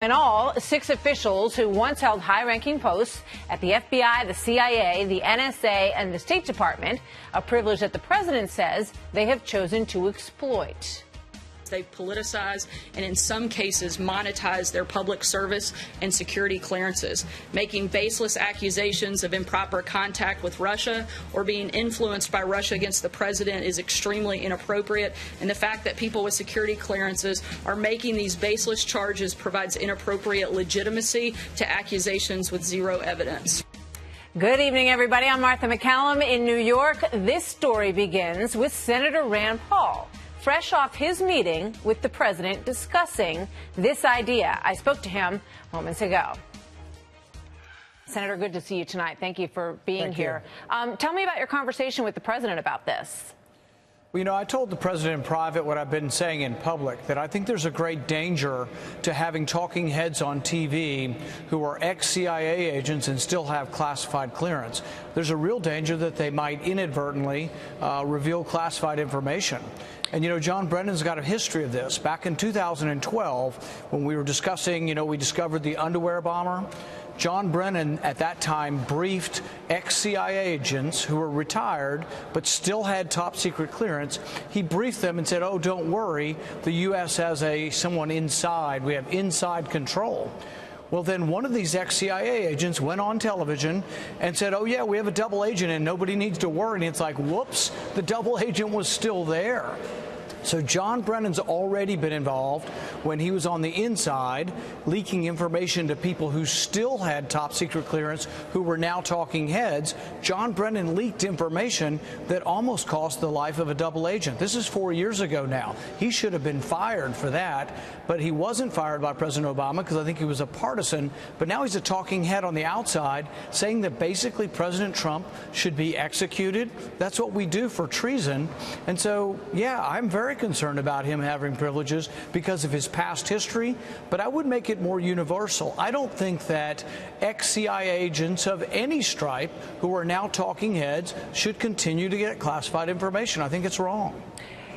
In all, 6 officials who once held high-ranking posts at the FBI, the CIA, the NSA, and the State Department, a privilege that the president says they have chosen to exploit. They've politicized and in some cases monetized their public service and security clearances. Making baseless accusations of improper contact with Russia or being influenced by Russia against the president is extremely inappropriate, and the fact that people with security clearances are making these baseless charges provides inappropriate legitimacy to accusations with zero evidence. Good evening, everybody. I'm Martha McCallum in New York. This story begins with Senator Rand Paul, fresh off his meeting with the president discussing this idea. I spoke to him moments ago. Senator, good to see you tonight. Thank you for being here. Tell me about your conversation with the president about this. Well, you know, I told the president in private what I've been saying in public, that I think there's a great danger to having talking heads on TV who are ex-CIA agents and still have classified clearance. There's a real danger that they might inadvertently reveal classified information. And, you know, John Brennan's got a history of this. Back in 2012, when we were discussing, you know, we discovered the underwear bomber, John Brennan at that time briefed ex-CIA agents who were retired but still had top secret clearance. He briefed them and said, oh, don't worry, the U.S. has someone inside. We have inside control. Well, then one of these ex-CIA agents went on television and said, oh, yeah, we have a double agent and nobody needs to worry. And it's like, whoops, the double agent was still there. So John Brennan's already been involved when he was on the inside, leaking information to people who still had top secret clearance, who were now talking heads. John Brennan leaked information that almost cost the life of a double agent. This is 4 years ago now. He should have been fired for that, but he wasn't fired by President Obama because I think he was a partisan. But now he's a talking head on the outside saying that basically President Trump should be executed. That's what we do for treason. And so, yeah, I'm very concerned about him having privileges because of his past history, but I would make it more universal. I don't think that ex-CIA agents of any stripe who are now talking heads should continue to get classified information. I think it's wrong.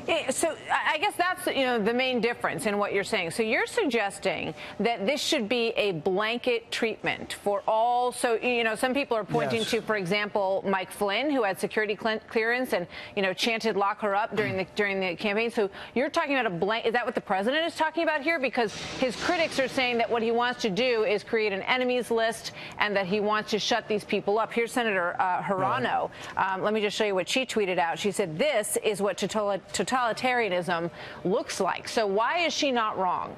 Yeah, so I guess that's, you know, the main difference in what you're saying. So you're suggesting that this should be a blanket treatment for all. So, you know, some people are pointing to, for example, Mike Flynn, who had security clearance and, you know, chanted "lock her up" during the campaign. So you're talking about a blanket. Is that what the president is talking about here? Because his critics are saying that what he wants to do is create an enemies list and that he wants to shut these people up. Here's Senator Hirano. Let me just show you what she tweeted out. She said, "This is what totalitarianism looks like." So why is she not wrong?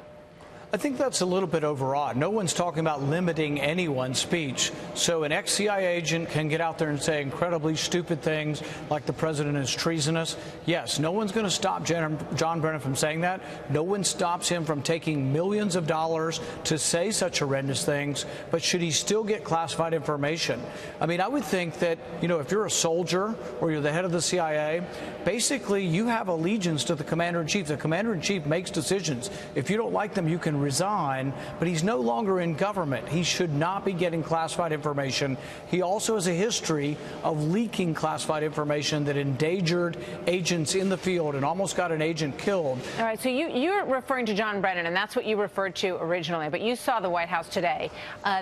I think that's a little bit overwrought. No one's talking about limiting anyone's speech. So an ex-CIA agent can get out there and say incredibly stupid things like the president is treasonous. Yes, no one's going to stop John Brennan from saying that. No one stops him from taking millions of dollars to say such horrendous things. But should he still get classified information? I mean, I would think that, you know, if you're a soldier or you're the head of the CIA, basically you have allegiance to the commander-in-chief. The commander-in-chief makes decisions. If you don't like them, you can resign, but he's no longer in government. He should not be getting classified information. He also has a history of leaking classified information that endangered agents in the field and almost got an agent killed. All right, so you're referring to John Brennan, and that's what you referred to originally, but you saw the White House today.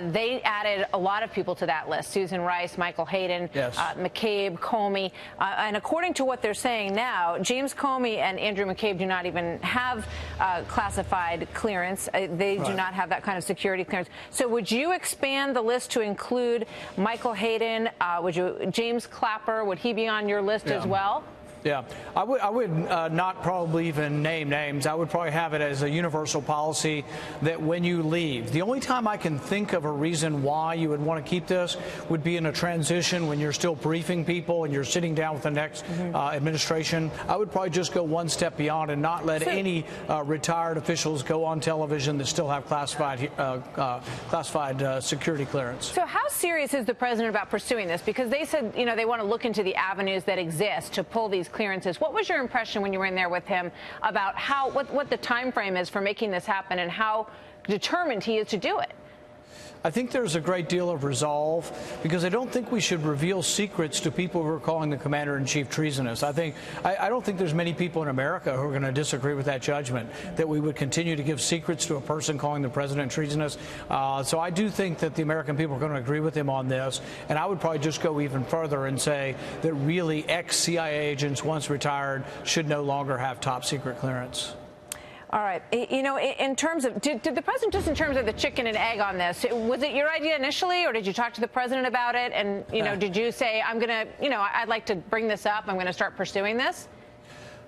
They added a lot of people to that list: Susan Rice, Michael Hayden, McCabe, Comey, and according to what they're saying now, James Comey and Andrew McCabe do not even have classified clearance. They do not have that kind of security clearance. So would you expand the list to include Michael Hayden? James Clapper, would he be on your list as well? Yeah, I would not probably even name names. I would probably have it as a universal policy that when you leave, the only time I can think of a reason why you would want to keep this would be in a transition when you're still briefing people and you're sitting down with the next administration. I would probably just go one step beyond and not let any retired officials go on television that still have classified security clearance. So how serious is the president about pursuing this? Because they said, you know, they want to look into the avenues that exist to pull these clearances. What was your impression when you were in there with him about what the time frame is for making this happen and how determined he is to do it? I think there's a great deal of resolve because I don't think we should reveal secrets to people who are calling the commander-in-chief treasonous. I don't think there's many people in America who are going to disagree with that judgment, that we would continue to give secrets to a person calling the president treasonous. So I do think that the American people are going to agree with him on this. And I would probably just go even further and say that really ex-CIA agents, once retired, should no longer have top secret clearance. All right. You know, in terms of, did the president, just in terms of the chicken and egg on this, was it your idea initially, or did you talk to the president about it? And, you know, did you say, I'm going to, you know, I'd like to bring this up, I'm going to start pursuing this?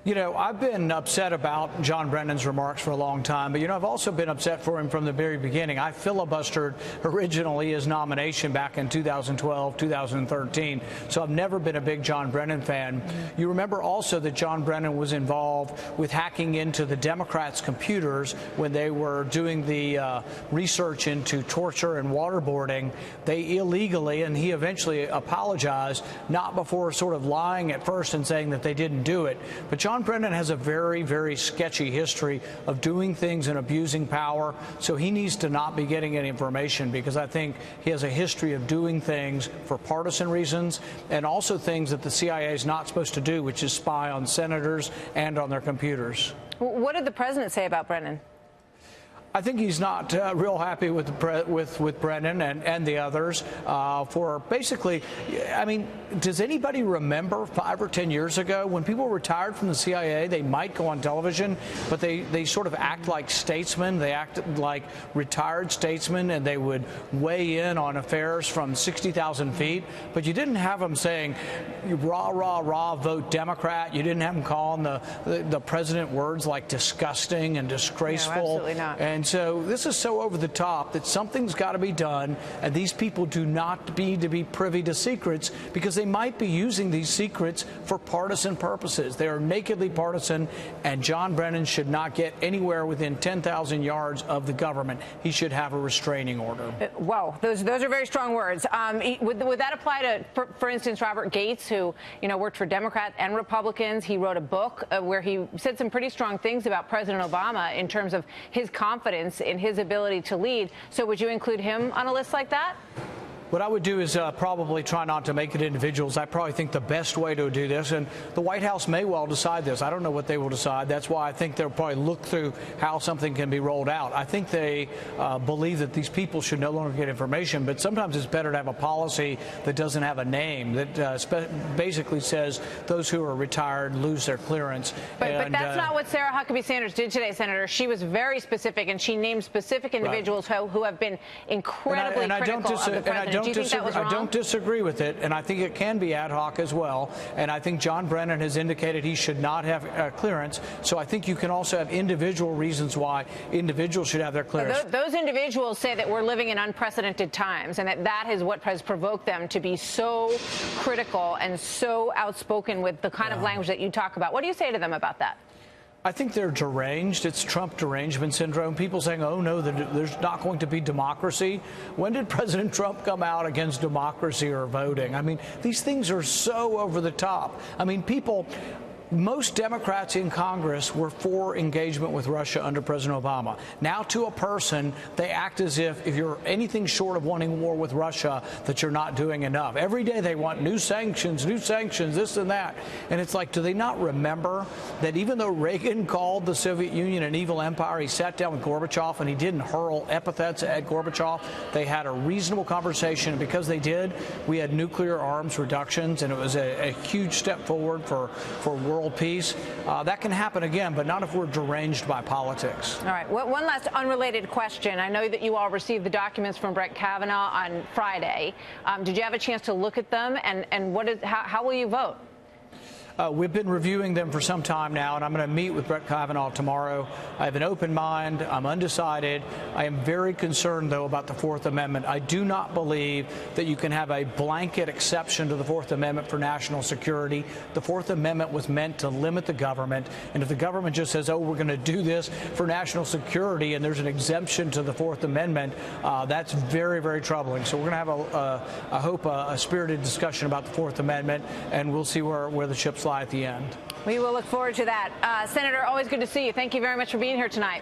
You know, I've been upset about John Brennan's remarks for a long time, but, you know, I've also been upset for him from the very beginning. I filibustered originally his nomination back in 2012, 2013, so I've never been a big John Brennan fan. You remember also that John Brennan was involved with hacking into the Democrats' computers when they were doing the research into torture and waterboarding. They illegally, and he eventually apologized, not before sort of lying at first and saying that they didn't do it. But John Brennan has a very, very sketchy history of doing things and abusing power, so he needs to not be getting any information, because I think he has a history of doing things for partisan reasons and also things that the CIA is not supposed to do, which is spy on senators and on their computers. What did the president say about Brennan? I think he's not real happy with Brennan and the others for basically, I mean, does anybody remember 5 or 10 years ago when people retired from the CIA, they might go on television, but they sort of act like statesmen. They acted like retired statesmen, and they would weigh in on affairs from 60,000 feet. But you didn't have them saying, rah, rah, rah, vote Democrat. You didn't have them calling the president words like disgusting and disgraceful. No, absolutely not. And so this is so over the top that something's got to be done, and these people do not need to be privy to secrets, because they might be using these secrets for partisan purposes. They are nakedly partisan, and John Brennan should not get anywhere within 10,000 yards of the government. He should have a restraining order. Wow, those are very strong words. Would that apply to, for instance, Robert Gates, who, you know, worked for Democrats and Republicans? He wrote a book where he said some pretty strong things about President Obama in terms of his confidence in his ability to lead. So would you include him on a list like that? What I would do is probably try not to make it individuals. I probably think the best way to do this, and the White House may well decide this. I don't know what they will decide. That's why I think they'll probably look through how something can be rolled out. I think they believe that these people should no longer get information, but sometimes it's better to have a policy that doesn't have a name, that basically says those who are retired lose their clearance. But that's not what Sarah Huckabee Sanders did today, Senator. She was very specific, and she named specific individuals who have been incredibly critical of the president. I don't disagree with it, and I think it can be ad hoc as well. And I think John Brennan has indicated he should not have clearance. So I think you can also have individual reasons why individuals should have their clearance. Those individuals say that we're living in unprecedented times, and that is what has provoked them to be so critical and so outspoken with the kind of language that you talk about. What do you say to them about that? I think they're deranged. It's Trump derangement syndrome. People saying, oh, no, there's not going to be democracy. When did President Trump come out against democracy or voting? I mean, these things are so over the top. I mean, most Democrats in Congress were for engagement with Russia under President Obama. Now, to a person, they act as if you're anything short of wanting war with Russia, that you're not doing enough. Every day they want new sanctions, this and that. And it's like, do they not remember that even though Reagan called the Soviet Union an evil empire, he sat down with Gorbachev and he didn't hurl epithets at Gorbachev? They had a reasonable conversation, and because they did, we had nuclear arms reductions, and it was a huge step forward for world peace. That can happen again, but not if we're deranged by politics. All right. One last unrelated question. I know that you all received the documents from Brett Kavanaugh on Friday. Did you have a chance to look at them, and how will you vote? We've been reviewing them for some time now, and I'm going to meet with Brett Kavanaugh tomorrow. I have an open mind. I'm undecided. I am very concerned, though, about the Fourth Amendment. I do not believe that you can have a blanket exception to the Fourth Amendment for national security. The Fourth Amendment was meant to limit the government, and if the government just says, oh, we're going to do this for national security, and there's an exemption to the Fourth Amendment, that's very, very troubling. So we're going to have, I hope, a spirited discussion about the Fourth Amendment, and we'll see where the chips lie at the end. We will look forward to that. Senator, always good to see you. Thank you very much for being here tonight.